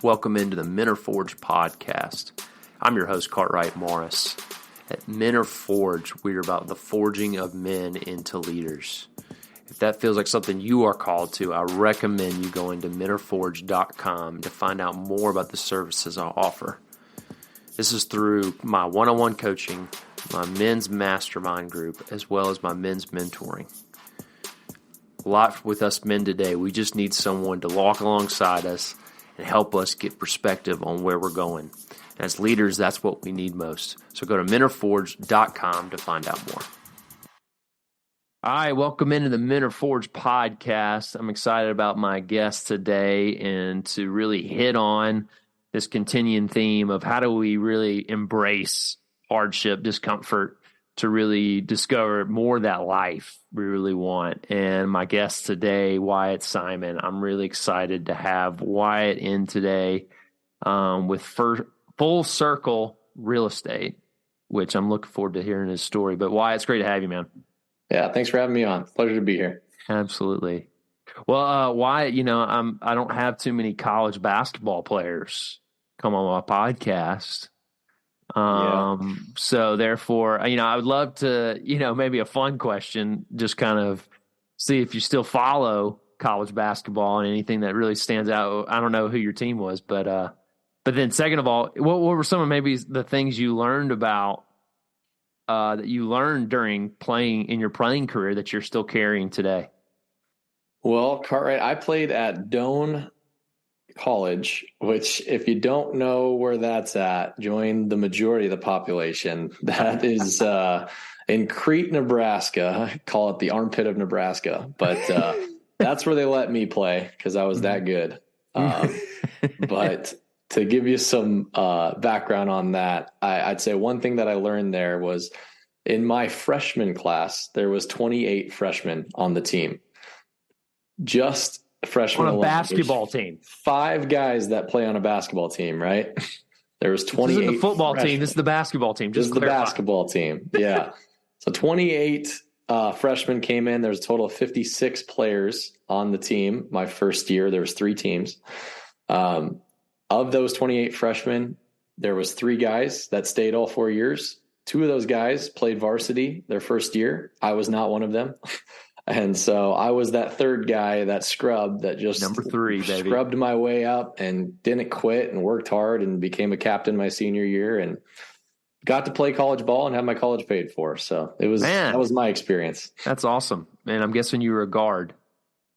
Welcome into the Men Are Forged podcast. I'm your host, Cartwright Morris. At Men Are Forged, we're about the forging of men into leaders. If that feels like something you are called to, I recommend you going to menareforged.com to find out more about the services I offer. This is through my one-on-one coaching, my men's mastermind group, as well as my men's mentoring. A lot with us men today, we just need someone to walk alongside us and help us get perspective on where we're going. As leaders, that's what we need most. So go to menareforged.com to find out more. All right, welcome into the Men Are Forged podcast. I'm excited about my guest today and to really hit on this continuing theme of how do we really embrace hardship, discomfort, to really discover more of that life we really want. And my guest today, Wyatt Simon, I'm really excited to have Wyatt in today with Full Circle Real Estate, which I'm looking forward to hearing his story. But Wyatt, it's great to have you, man. Yeah, thanks for having me on. Pleasure to be here. Absolutely. Well, Wyatt, I don't have too many college basketball players come on my podcast. So therefore, I would love to, maybe a fun question, just kind of see if you still follow college basketball and anything that really stands out. I don't know who your team was, but then second of all, what were some of maybe the things you learned about, that you learned during playing in your playing career that you're still carrying today? Well, Cartwright, I played at Doane College, which if you don't know where that's at, join the majority of the population. That is in Crete, Nebraska. I call it the armpit of Nebraska, but that's where they let me play because I was that good. But to give you some background on that, I'd say one thing that I learned there was in my freshman class, there was 28 freshmen on the team. Just freshmen on a alone. Basketball team. 5 guys that play on a basketball team, right? There was 28. This isn't the football freshmen. team. This is the basketball team. This is the basketball team. Yeah. So 28 freshmen came in. There's a total of 56 players on the team. My first year, there was 3 teams. Of those 28 freshmen, there was 3 guys that stayed all 4 years. 2 of those guys played varsity their first year. I was not one of them. And so I was that third guy, that scrub that just number 3, baby. Scrubbed my way up and didn't quit and worked hard and became a captain my senior year and got to play college ball and have my college paid for. So that was my experience. That's awesome. And I'm guessing you were a guard.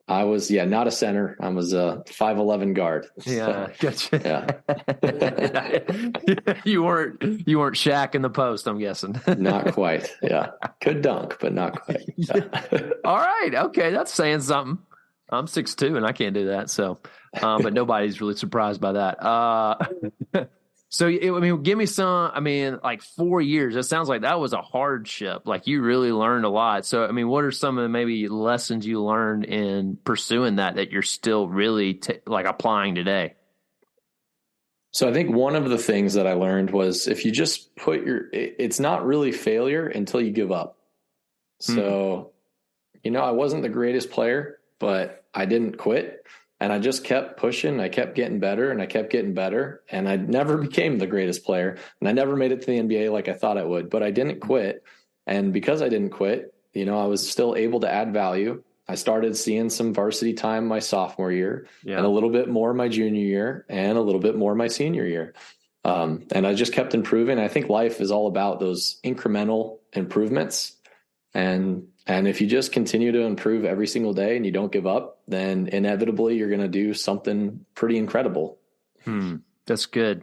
I was, not a center. I was a 5'11" guard. Yeah, so, gotcha. Yeah. You weren't Shaq in the post, I'm guessing. Not quite. Yeah, could dunk, but not quite. Yeah. All right, okay, that's saying something. I'm 6'2" and I can't do that. So, but nobody's really surprised by that. So, give me some, like 4 years. It sounds like that was a hardship. Like you really learned a lot. So, what are some of the maybe lessons you learned in pursuing that you're still really applying today? So I think one of the things that I learned was if you just it's not really failure until you give up. So, I wasn't the greatest player, but I didn't quit. And I just kept pushing. I kept getting better and I kept getting better. And I never became the greatest player. And I never made it to the NBA like I thought I would, but I didn't quit. And because I didn't quit, I was still able to add value. I started seeing some varsity time my sophomore year and a little bit more my junior year and a little bit more my senior year. And I just kept improving. I think life is all about those incremental improvements. And if you just continue to improve every single day and you don't give up, then inevitably you're going to do something pretty incredible. That's good.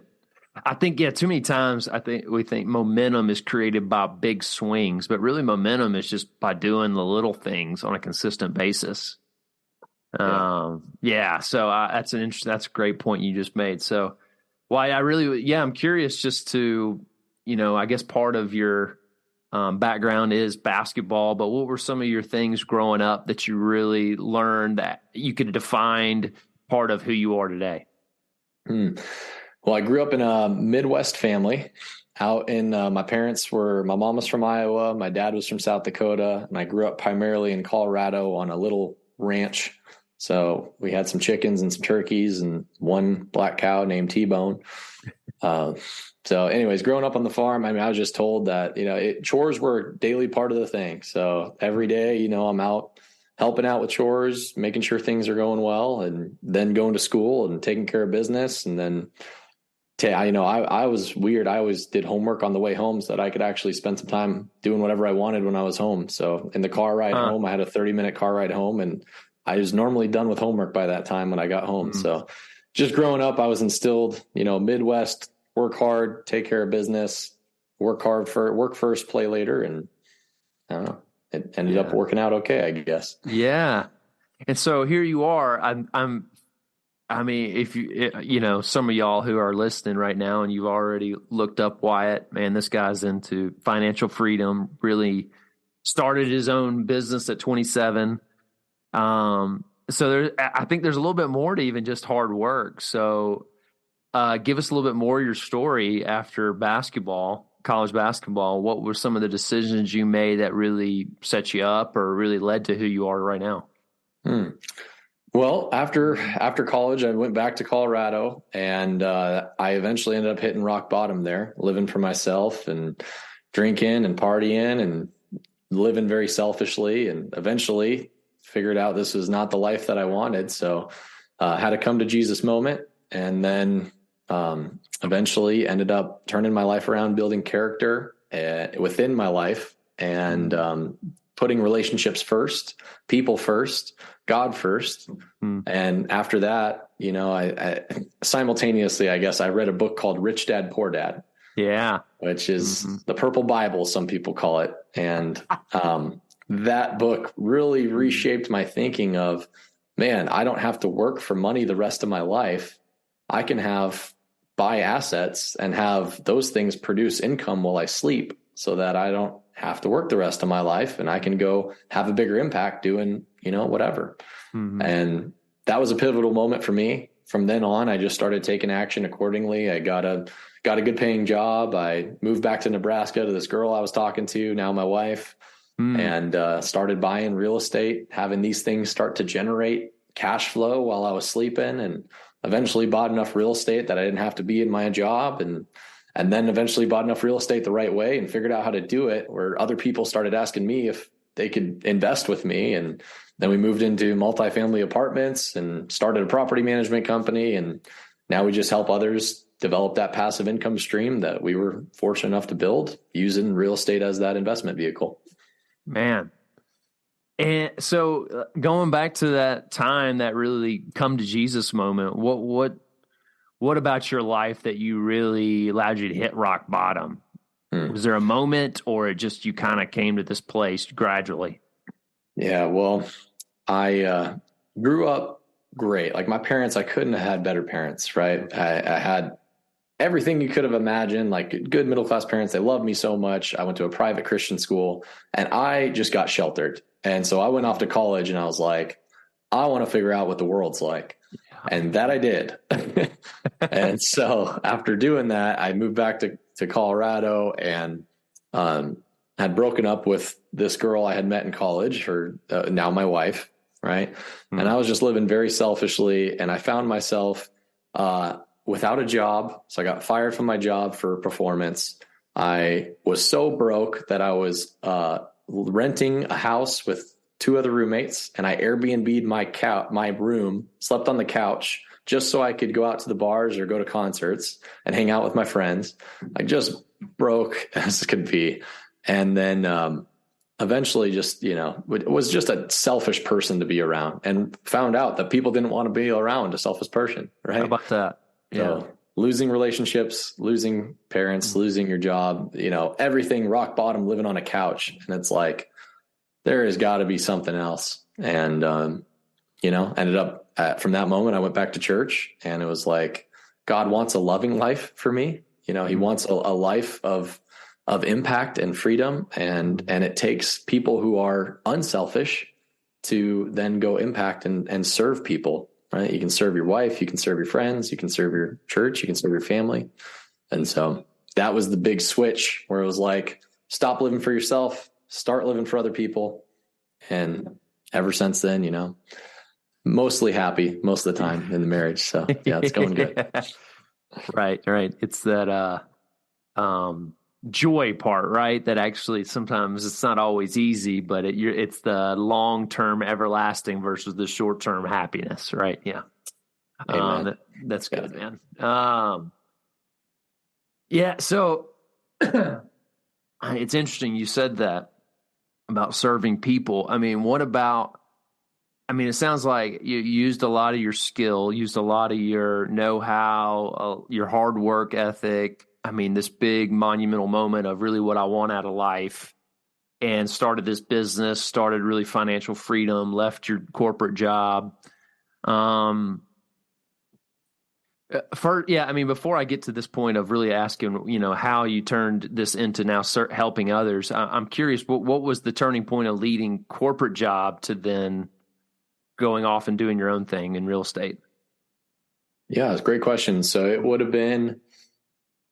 I think, too many times we think momentum is created by big swings, but really momentum is just by doing the little things on a consistent basis. So that's a great point you just made. So I'm curious just to, I guess part of your background is basketball, but what were some of your things growing up that you really learned that you could define part of who you are today? Well, I grew up in a Midwest family out in, my mom was from Iowa. My dad was from South Dakota, and I grew up primarily in Colorado on a little ranch. So we had some chickens and some turkeys and one black cow named T-Bone. So anyways, growing up on the farm, I mean, I was just told that, chores were a daily part of the thing. So every day, I'm out helping out with chores, making sure things are going well, and then going to school and taking care of business. And then, I was weird. I always did homework on the way home so that I could actually spend some time doing whatever I wanted when I was home. So in the car ride home, I had a 30-minute car ride home, and I was normally done with homework by that time when I got home. So just growing up, I was instilled, Midwest, work hard, take care of business, work first, play later. And I don't know, it ended up working out okay, I guess. Yeah. And so here you are. I mean, if some of y'all who are listening right now and you've already looked up Wyatt, man, this guy's into financial freedom, really started his own business at 27. So I think there's a little bit more to even just hard work. So give us a little bit more of your story after college basketball. What were some of the decisions you made that really set you up or really led to who you are right now? Well, after college, I went back to Colorado, and I eventually ended up hitting rock bottom there, living for myself and drinking and partying and living very selfishly, and eventually figured out this was not the life that I wanted. So had a come to Jesus moment, and then eventually ended up turning my life around, building character within my life, and putting relationships first, people first, God first. And after that, I simultaneously, I guess, I read a book called Rich Dad, Poor Dad. Yeah. Which is the purple Bible, some people call it. And that book really reshaped my thinking of, man, I don't have to work for money the rest of my life. I can buy assets and have those things produce income while I sleep, so that I don't have to work the rest of my life, and I can go have a bigger impact doing, whatever. And that was a pivotal moment for me. From then on, I just started taking action accordingly. I got a good paying job. I moved back to Nebraska to this girl I was talking to, now my wife, and started buying real estate, having these things start to generate cash flow while I was sleeping, and eventually bought enough real estate that I didn't have to be in my job, and then eventually bought enough real estate the right way and figured out how to do it, where other people started asking me if they could invest with me. And then we moved into multifamily apartments and started a property management company. And now we just help others develop that passive income stream that we were fortunate enough to build, using real estate as that investment vehicle. Man. And so going back to that time, that really come to Jesus moment, what about your life that you really allowed you to hit rock bottom? Was there a moment, or it just, you kind of came to this place gradually? Yeah, well, I grew up great. Like my parents, I couldn't have had better parents, right? I had everything you could have imagined, like good middle-class parents. They loved me so much. I went to a private Christian school, and I just got sheltered. And so I went off to college, and I was like, I want to figure out what the world's like. And that I did. And so after doing that, I moved back to Colorado, and had broken up with this girl I had met in college, her now my wife, right? And I was just living very selfishly, and I found myself without a job. So I got fired from my job for performance. I was so broke that I was renting a house with 2 other roommates, and I Airbnb'd my room, slept on the couch just so I could go out to the bars or go to concerts and hang out with my friends. I just broke as could be. And then eventually just, was just a selfish person to be around, and found out that people didn't want to be around a selfish person. Right. How about that? Yeah. So losing relationships, losing parents, losing your job, everything rock bottom, living on a couch. And it's like, there has got to be something else. And, ended up from that moment, I went back to church, and it was like, God wants a loving life for me. He wants a life of impact and freedom. And it takes people who are unselfish to then go impact and serve people, right? You can serve your wife, you can serve your friends, you can serve your church, you can serve your family. And so that was the big switch, where it was like, stop living for yourself, start living for other people. And ever since then, mostly happy most of the time in the marriage. So yeah, it's going good. Right. It's that joy part, right? That actually sometimes it's not always easy, but it's the long-term everlasting versus the short-term happiness, right? Yeah. Amen. That's Yeah. good, man. Yeah. So it's interesting you said that about serving people. I mean, it sounds like you used a lot of your skill, used a lot of your know-how, your hard work ethic. I mean, this big monumental moment of really what I want out of life, and started this business, started really financial freedom, left your corporate job. Before I get to this point of really asking, how you turned this into now helping others, I'm curious, what was the turning point of leading corporate job to then going off and doing your own thing in real estate? Yeah, it's a great question. So it would have been,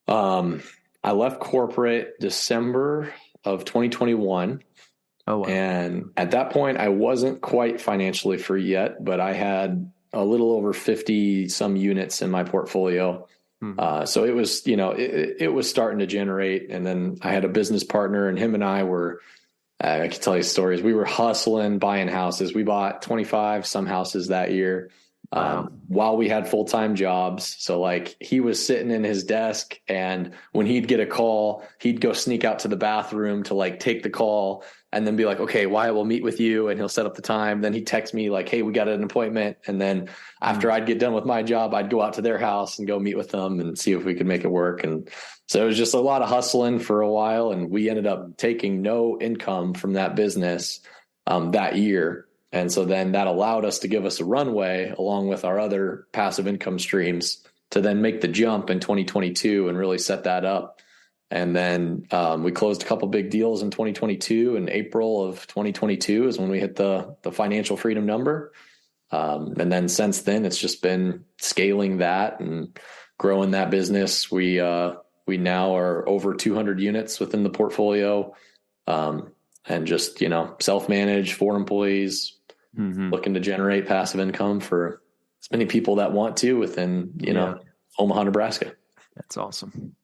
I left corporate December of 2021. Oh, wow. And at that point, I wasn't quite financially free yet, but I had a little over 50 some units in my portfolio. So it was, it was starting to generate. And then I had a business partner, and him and I were, I can tell you stories. We were hustling, buying houses. We bought 25 some houses that year. Wow. While we had full-time jobs. So like he was sitting in his desk, and when he'd get a call, he'd go sneak out to the bathroom to like take the call and then be like, okay, Wyatt will meet with you, and he'll set up the time. Then he'd text me like, hey, we got an appointment. And then after I'd get done with my job, I'd go out to their house and go meet with them and see if we could make it work. And so it was just a lot of hustling for a while. And we ended up taking no income from that business that year. And so then that allowed us to give us a runway along with our other passive income streams to then make the jump in 2022 and really set that up. And then we closed a couple big deals in 2022. In April of 2022 is when we hit the financial freedom number. And then since then, it's just been scaling that and growing that business. We now are over 200 units within the portfolio, and just, self-manage, 4 employees, looking to generate passive income for as many people that want to within, Omaha, Nebraska. That's awesome,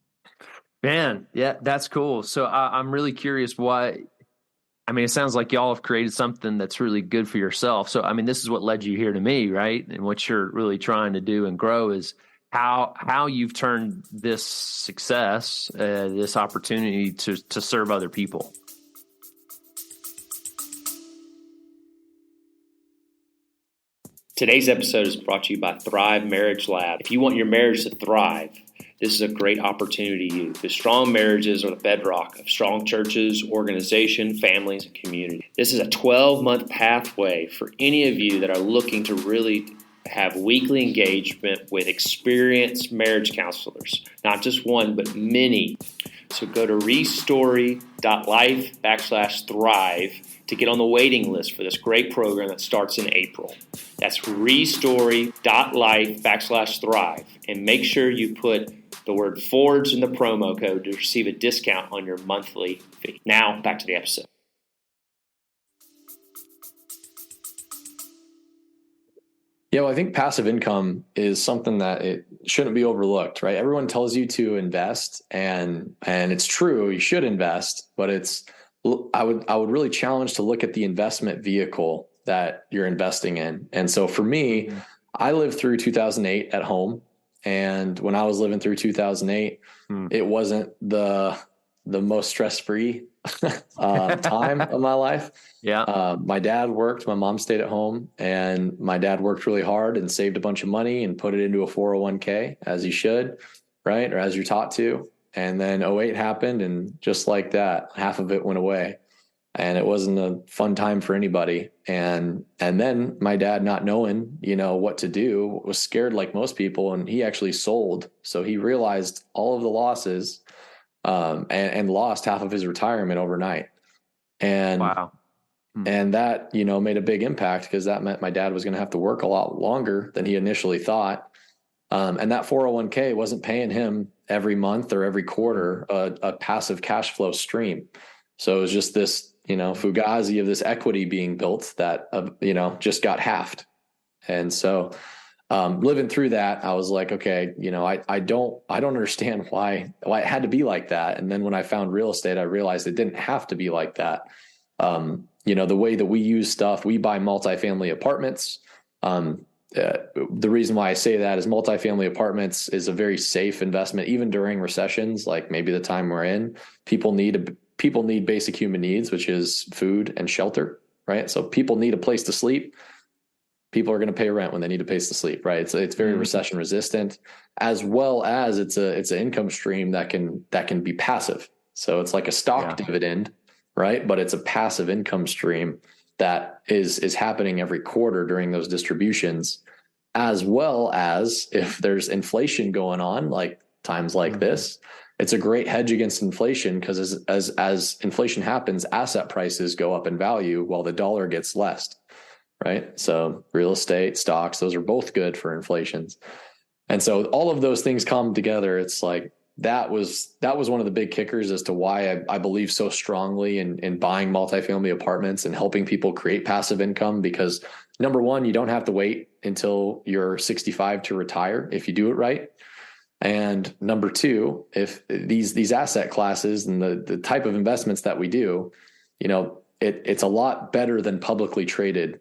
man. Yeah, that's cool. So I'm really curious why. It sounds like y'all have created something that's really good for yourself. So, this is what led you here to me, right? And what you're really trying to do and grow is how you've turned this success, this opportunity to serve other people. Today's episode is brought to you by Thrive Marriage Lab. If you want your marriage to thrive, this is a great opportunity to you, because strong marriages are the bedrock of strong churches, organization, families, and community. This is a 12-month pathway for any of you that are looking to really have weekly engagement with experienced marriage counselors. Not just one, but many. So go to restory.life/thrive to get on the waiting list for this great program that starts in April. That's restory.life/thrive. And make sure you put the word Forge in the promo code to receive a discount on your monthly fee. Now, back to the episode. Yeah, well, I think passive income is something that it shouldn't be overlooked, right? Everyone tells you to invest, and it's true, you should invest, but I would really challenge to look at the investment vehicle that you're investing in. And so for me, I lived through 2008 at home. And when I was living through 2008, it wasn't the most stress-free time of my life. Yeah. My dad worked, my mom stayed at home, and my dad worked really hard and saved a bunch of money and put it into a 401k, as he should, right? Or as you're taught to. And then 2008 happened, and just like that, half of it went away. And it wasn't a fun time for anybody. And then my dad, not knowing, what to do, was scared like most people. And he actually sold. So he realized all of the losses, and lost half of his retirement overnight. And wow. And that, made a big impact, because that meant my dad was going to have to work a lot longer than he initially thought. And that 401k wasn't paying him every month or every quarter a passive cash flow stream. So it was just this, fugazi of this equity being built that, just got halved. And so living through that, I was like, okay, I don't understand why it had to be like that. And then when I found real estate, I realized it didn't have to be like that. The way that we use stuff, we buy multifamily apartments. The reason why I say that is multifamily apartments is a very safe investment, even during recessions, like maybe the time we're in. People need basic human needs, which is food and shelter, right? So people need a place to sleep. People are going to pay rent when they need a place to sleep, right? It's very recession resistant, as well as it's an income stream that can be passive. So it's like a stock dividend, right? But it's a passive income stream that is happening every quarter during those distributions, as well as if there's inflation going on, like times like this, it's a great hedge against inflation, because as inflation happens, asset prices go up in value while the dollar gets less, right? So real estate, stocks, those are both good for inflations. And so all of those things come together. It's like, that was one of the big kickers as to why I believe so strongly in buying multifamily apartments and helping people create passive income. Because number one, you don't have to wait until you're 65 to retire if you do it right. And number two, if these asset classes and the type of investments that we do, it's a lot better than publicly traded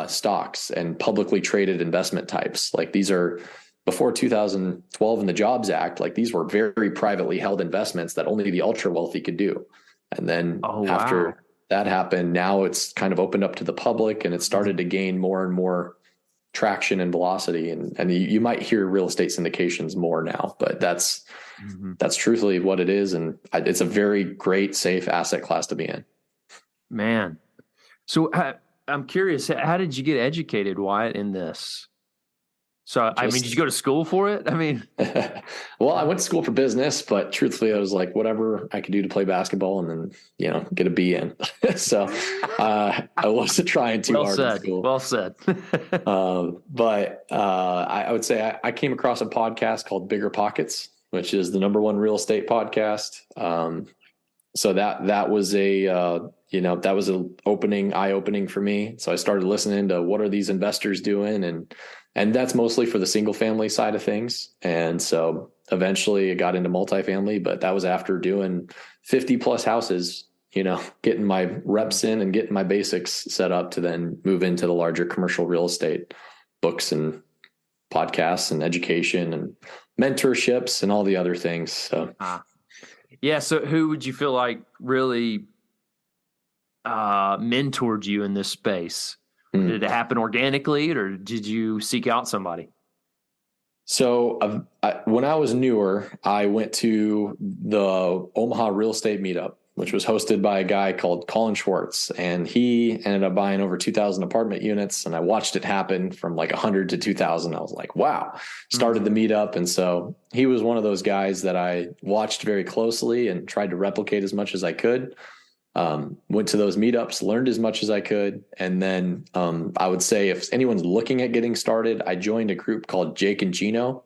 stocks and publicly traded investment types. Like, these are, before 2012 and the Jobs Act, like, these were very privately held investments that only the ultra wealthy could do. And then after that happened, now it's kind of opened up to the public, and it started to gain more and more traction and velocity. And you might hear real estate syndications more now, but that's truthfully what it is. And it's a very great, safe asset class to be in. Man. So I'm curious, how did you get educated, Wyatt, in this? So, did you go to school for it? Well, I went to school for business, but truthfully, I was like, whatever I could do to play basketball and then, get a B in. So I wasn't trying too hard in school. Well said. But I would say I came across a podcast called Bigger Pockets, which is the #1 real estate podcast. So that was that was eye-opening for me. So I started listening to what are these investors doing, and that's mostly for the single family side of things. And so eventually I got into multifamily, but that was after doing 50 plus houses, getting my reps in and getting my basics set up to then move into the larger commercial real estate books and podcasts and education and mentorships and all the other things. So, So who would you feel like really mentored you in this space? Did it happen organically, or did you seek out somebody? So when I was newer, I went to the Omaha Real Estate Meetup, which was hosted by a guy called Colin Schwartz. And he ended up buying over 2,000 apartment units. And I watched it happen from like 100 to 2,000. I was like, wow, started the meetup. And so he was one of those guys that I watched very closely and tried to replicate as much as I could. Went to those meetups, learned as much as I could. And then I would say if anyone's looking at getting started, I joined a group called Jake and Gino.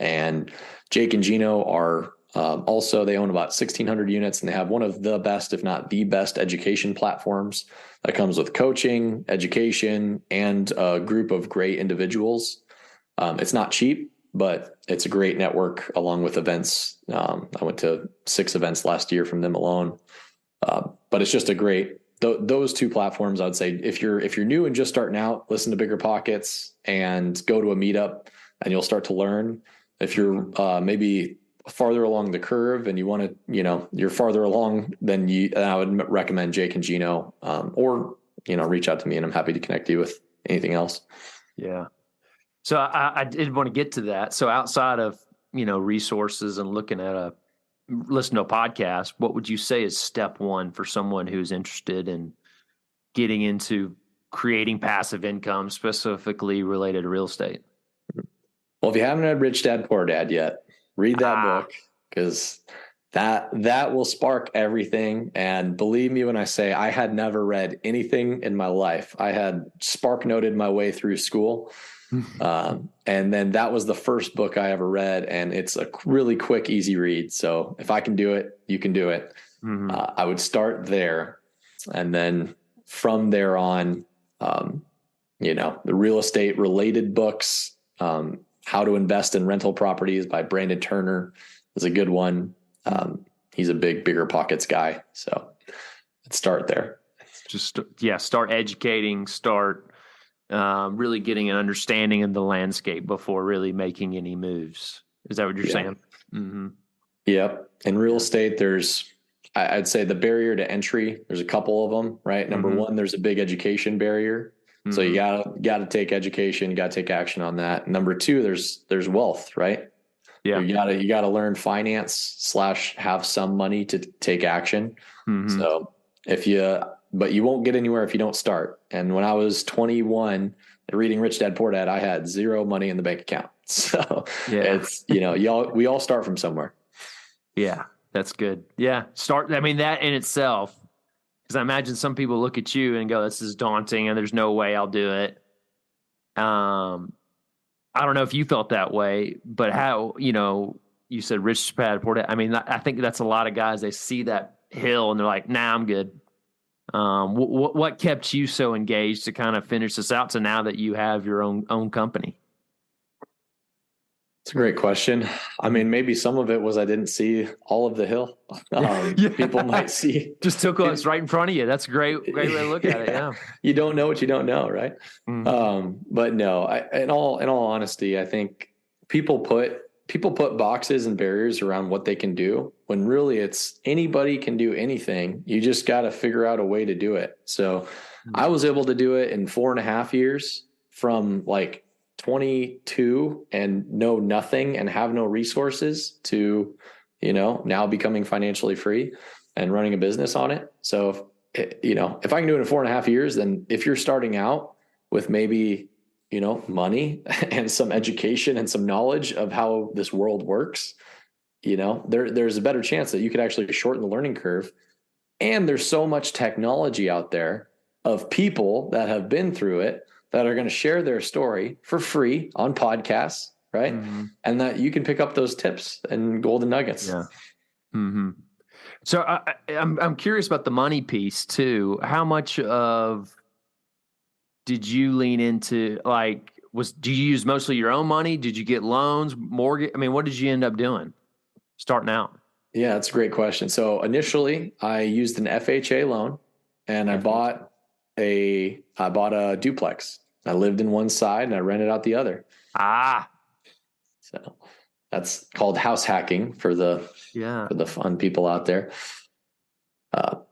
And Jake and Gino are also, they own about 1,600 units, and they have one of the best, if not the best, education platforms that comes with coaching, education, and a group of great individuals. It's not cheap, but it's a great network along with events. I went to 6 events last year from them alone. But it's just a great, those two platforms. I would say if you're new and just starting out, listen to Bigger Pockets and go to a meetup, and you'll start to learn. If you're maybe farther along the curve and you want to, you're farther along, then I would recommend Jake and Gino, or reach out to me, and I'm happy to connect you with anything else. Yeah. So I did want to get to that. So outside of resources and listen to a podcast, what would you say is step one for someone who's interested in getting into creating passive income, specifically related to real estate? Well, if you haven't read Rich Dad, Poor Dad yet, read that book, because that will spark everything. And believe me when I say I had never read anything in my life. I had spark noted my way through school. And then that was the first book I ever read, and it's a really quick, easy read. So if I can do it, you can do it. I would start there. And then from there on, the real estate related books. How to Invest in Rental Properties by Brandon Turner is a good one. He's a bigger pockets guy. So let's start there. Start educating, start really getting an understanding of the landscape before really making any moves. Is that what you're saying? Mm-hmm. Yep. In real estate, I'd say the barrier to entry, there's a couple of them, right? Number one, there's a big education barrier. So you gotta take education, you gotta take action on that. Number two, there's wealth, right? Yeah. You gotta learn finance / have some money to take action. So but you won't get anywhere if you don't start. And when I was 21 reading Rich Dad Poor Dad, I had zero money in the bank account. So it's, we all start from somewhere. Yeah, that's good. Yeah. That in itself, because I imagine some people look at you and go, this is daunting and there's no way I'll do it. I don't know if you felt that way, but how, you said Rich Dad Poor Dad. I think that's a lot of guys, they see that hill and they're like, nah, I'm good. What kept you so engaged to kind of finish this out to now that you have your own company? It's a great question. Maybe some of it was I didn't see all of the hill. People might see. Just took us right in front of you. That's a great way to look at it. Yeah. You don't know what you don't know, right? But no, in all honesty, I think people put boxes and barriers around what they can do when really it's anybody can do anything. You just got to figure out a way to do it. So I was able to do it in 4.5 years from 22 and know nothing and have no resources to, now becoming financially free and running a business on it. So, if I can do it in 4.5 years, then if you're starting out with maybe, money and some education and some knowledge of how this world works, there's a better chance that you could actually shorten the learning curve. And there's so much technology out there of people that have been through it that are going to share their story for free on podcasts, right? And that you can pick up those tips and golden nuggets. Yeah. So I'm curious about the money piece too. How much did you lean into? Do you use mostly your own money? Did you get loans, mortgage? what did you end up doing starting out? Yeah, that's a great question. So initially I used an FHA loan and I bought a duplex. I lived in one side and I rented out the other. So that's called house hacking for the fun people out there.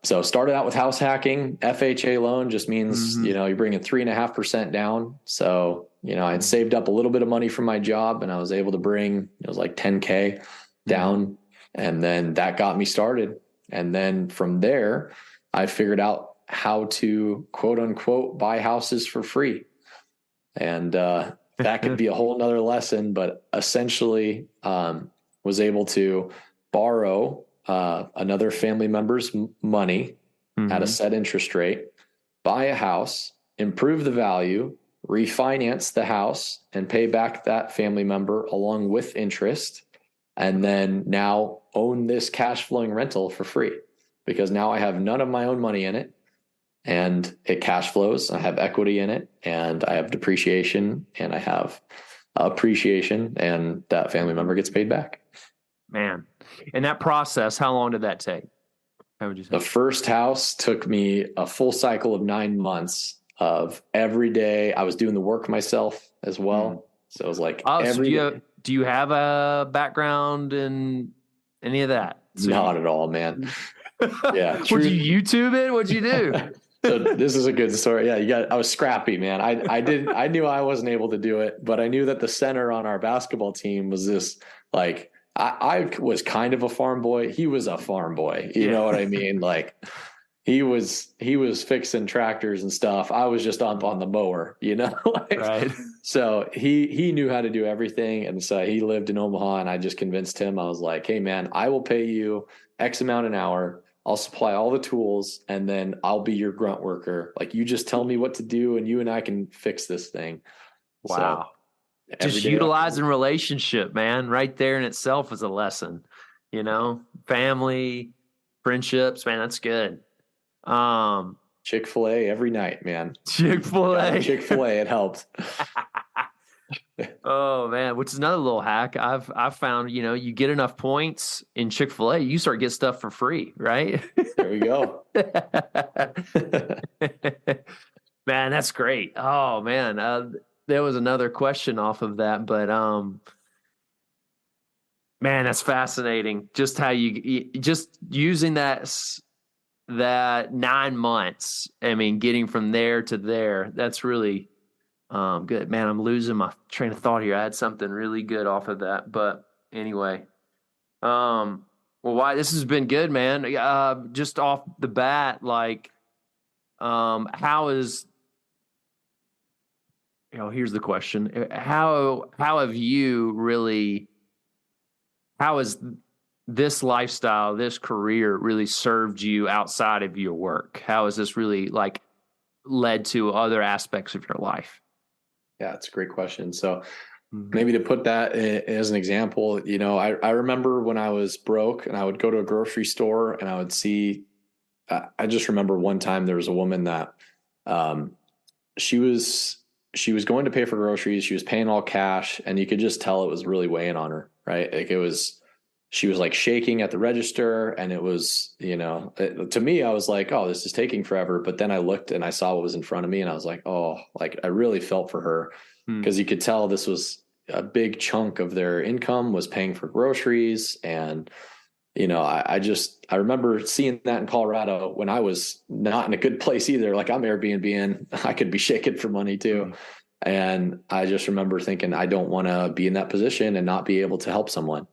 So started out with house hacking. FHA loan just means, you're bringing 3.5% down. So, I had saved up a little bit of money from my job and I was able to bring, it was like $10K down. And then that got me started. And then from there, I figured out how to quote unquote buy houses for free. And that could be a whole nother lesson, but essentially was able to borrow another family member's money at a set interest rate, buy a house, improve the value, refinance the house and pay back that family member along with interest. And then now own this cash flowing rental for free because now I have none of my own money in it. And it cash flows. I have equity in it and I have depreciation and I have appreciation and that family member gets paid back. Man. And that process, how long did that take? How would you say? The first house took me a full cycle of 9 months of every day. I was doing the work myself as well. So it was like every day. Do you have a background in any of that? Not at all, man. Yeah. Would you YouTube it? What'd you do? So this is a good story. Yeah, I was scrappy, man. I knew I wasn't able to do it, but I knew that the center on our basketball team was this I was kind of a farm boy. He was a farm boy. You know what I mean? He was fixing tractors and stuff. I was just on the mower, Right. So he knew how to do everything. And so he lived in Omaha and I just convinced him. I was like, hey man, I will pay you X amount an hour. I'll supply all the tools and then I'll be your grunt worker. You just tell me what to do and you and I can fix this thing. Wow. So, just utilizing relationship, man, right there in itself is a lesson, family, friendships, man, that's good. Chick-fil-A every night, man. Chick-fil-A. Chick-fil-A, it helped. Oh man, which is another little hack I've found. You get enough points in Chick-fil-A, you start getting stuff for free, right? There we go. Man, that's great. Oh man, there was another question off of that, but man, that's fascinating. Just how you just using that 9 months. I mean, getting from there to there. That's really good. Man, I'm losing my train of thought here. I had something really good off of that, but anyway. Well, Wyatt, this has been good, man. Just off the bat, like, how is, here's the question. How has this lifestyle, this career really served you outside of your work? How has this really like led to other aspects of your life? Yeah, it's a great question. So maybe to put that as an example, I remember when I was broke and I would go to a grocery store and I would see, I just remember one time there was a woman that she was going to pay for groceries. She was paying all cash and you could just tell it was really weighing on her, right? Like she was like shaking at the register and it was, to me, I was like, oh, this is taking forever. But then I looked and I saw what was in front of me and I was like, oh, like I really felt for her because you could tell this was a big chunk of their income was paying for groceries. And, I remember seeing that in Colorado when I was not in a good place either. Like I'm Airbnb-ing, I could be shaking for money too. And I just remember thinking, I don't want to be in that position and not be able to help someone.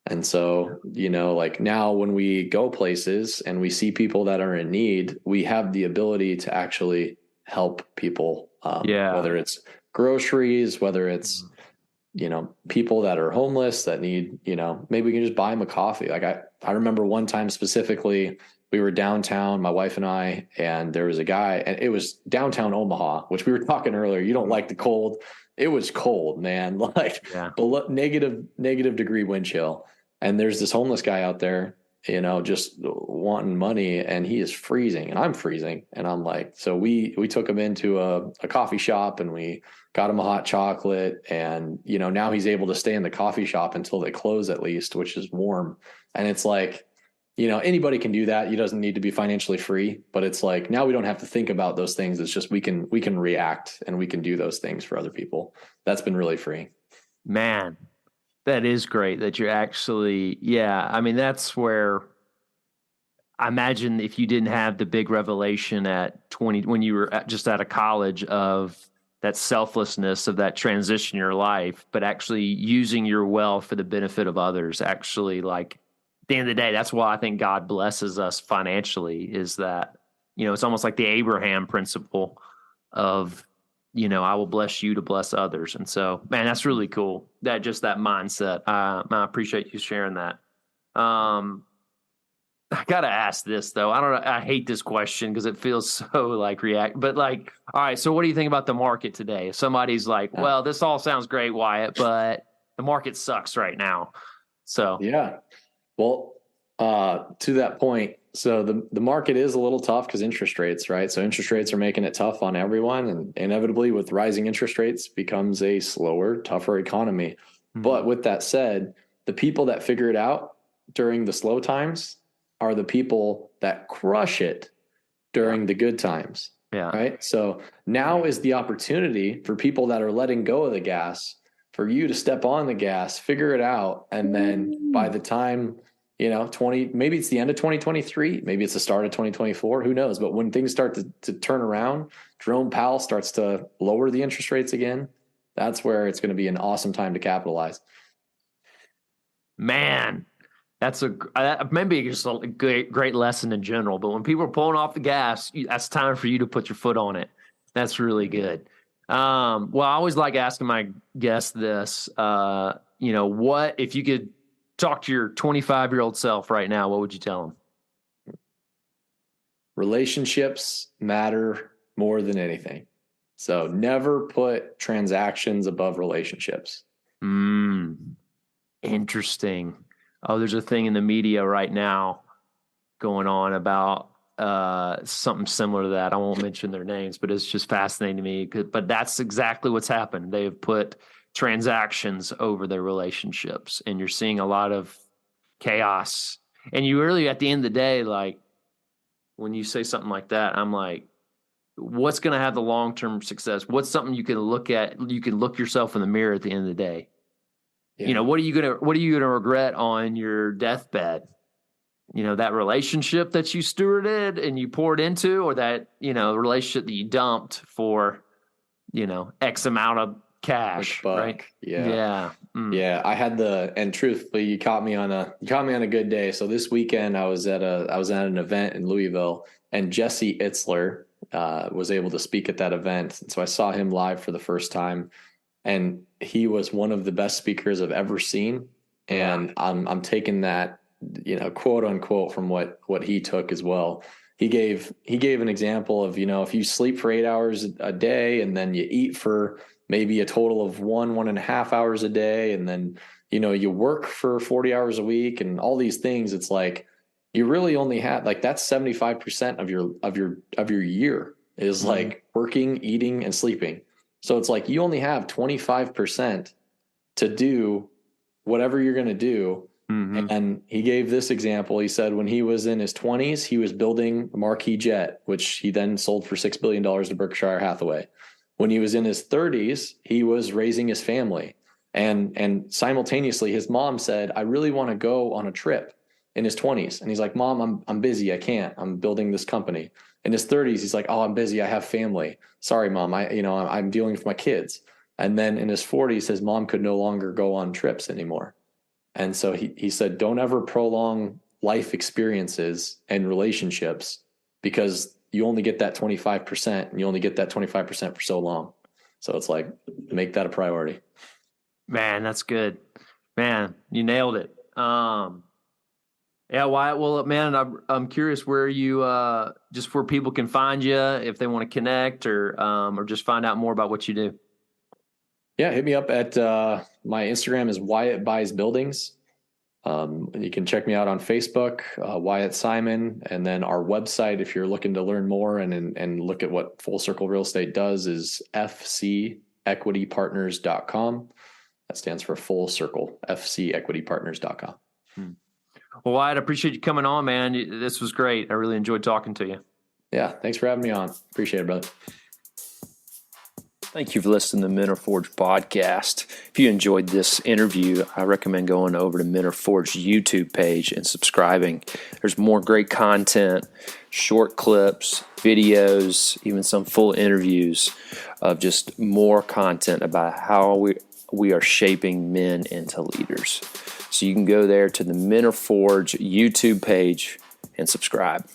And so, like now when we go places and we see people that are in need, we have the ability to actually help people, whether it's groceries, whether it's, people that are homeless that need, maybe we can just buy them a coffee. Like I remember one time specifically, we were downtown, my wife and I, and there was a guy and it was downtown Omaha, which we were talking earlier. You don't like the cold. It was cold, man, like below negative degree wind chill. And there's this homeless guy out there, just wanting money and he is freezing and I'm freezing. And I'm like, so we took him into a coffee shop and we got him a hot chocolate and, now he's able to stay in the coffee shop until they close at least, which is warm. And it's like, anybody can do that. He doesn't need to be financially free, but it's like, now we don't have to think about those things. It's just, we can react and we can do those things for other people. That's been really freeing. Man, that is great that you're actually, I mean, that's where I imagine if you didn't have the big revelation at 20, when you were just out of college of that selflessness of that transition in your life, but actually using your wealth for the benefit of others, actually like at the end of the day, that's why I think God blesses us financially is that, it's almost like the Abraham principle of, I will bless you to bless others. And so, man, that's really cool. That mindset. I appreciate you sharing that. I got to ask this though. I don't know. I hate this question because it feels so like but like, all right. So what do you think about the market today? If somebody's like, well, this all sounds great, Wyatt, but the market sucks right now. So, yeah. Well, to that point, so the market is a little tough because interest rates, right? So interest rates are making it tough on everyone, and inevitably with rising interest rates becomes a slower, tougher economy. Mm-hmm. But with that said, the people that figure it out during the slow times are the people that crush it during the good times. Yeah. Right. So now is the opportunity for people that are letting go of the gas for you to step on the gas, figure it out. And then by the time, maybe it's the end of 2023, maybe it's the start of 2024, who knows? But when things start to turn around, Jerome Powell starts to lower the interest rates again. That's where it's going to be an awesome time to capitalize. Man, that's maybe just a great lesson in general. But when people are pulling off the gas, that's time for you to put your foot on it. That's really good. Well, I always like asking my guests this, what, if you could talk to your 25-year-old self right now, what would you tell them? Relationships matter more than anything. So never put transactions above relationships. Interesting. Oh, there's a thing in the media right now going on about something similar to that. I won't mention their names, but it's just fascinating to me. But that's exactly what's happened. They have put transactions over their relationships, and you're seeing a lot of chaos. And you really, at the end of the day, like when you say something like that, I'm like, what's going to have the long-term success? What's something you can look at? You can look yourself in the mirror at the end of the day. Yeah. What are you gonna regret on your deathbed? That relationship that you stewarded and you poured into, or that, relationship that you dumped for, X amount of cash, right? Yeah. Yeah. Yeah. And truthfully, you caught me on a good day. So this weekend I was at an event in Louisville, and Jesse Itzler was able to speak at that event. And so I saw him live for the first time, and he was one of the best speakers I've ever seen. And I'm taking that, quote unquote, from what he took as well. He gave an example of, if you sleep for 8 hours a day, and then you eat for maybe a total of 1.5 hours a day, and then, you work for 40 hours a week and all these things, it's like, you really only have, like, that's 75% of your year is like working, eating, and sleeping. So it's like you only have 25% to do whatever you're going to do. Mm-hmm. And he gave this example. He said when he was in his 20s, he was building a Marquis jet, which he then sold for $6 billion to Berkshire Hathaway. When he was in his 30s, he was raising his family. And simultaneously, his mom said, I really want to go on a trip, in his 20s. And he's like, Mom, I'm busy. I can't. I'm building this company. In his 30s, he's like, oh, I'm busy. I have family. Sorry, Mom. I'm dealing with my kids. And then in his 40s, his mom could no longer go on trips anymore. And so he said, don't ever prolong life experiences and relationships, because you only get that 25%, and you only get that 25% for so long. So it's like, make that a priority. Man, that's good. Man, you nailed it. Yeah, Wyatt. Well, man, I'm curious where you, just where people can find you if they want to connect, or just find out more about what you do. Yeah, hit me up at my Instagram is Wyatt Buys Buildings. You can check me out on Facebook, Wyatt Simon, and then our website, if you're looking to learn more and look at what Full Circle Real Estate does, is fcequitypartners.com. That stands for Full Circle, fcequitypartners.com. Well, Wyatt, I appreciate you coming on, man. This was great. I really enjoyed talking to you. Yeah, thanks for having me on. Appreciate it, brother. Thank you for listening to Men Are Forged podcast. If you enjoyed this interview, I recommend going over to Men Are Forged YouTube page and subscribing. There's more great content, short clips, videos, even some full interviews of just more content about how we are shaping men into leaders. So you can go there to the Men Are Forged YouTube page and subscribe.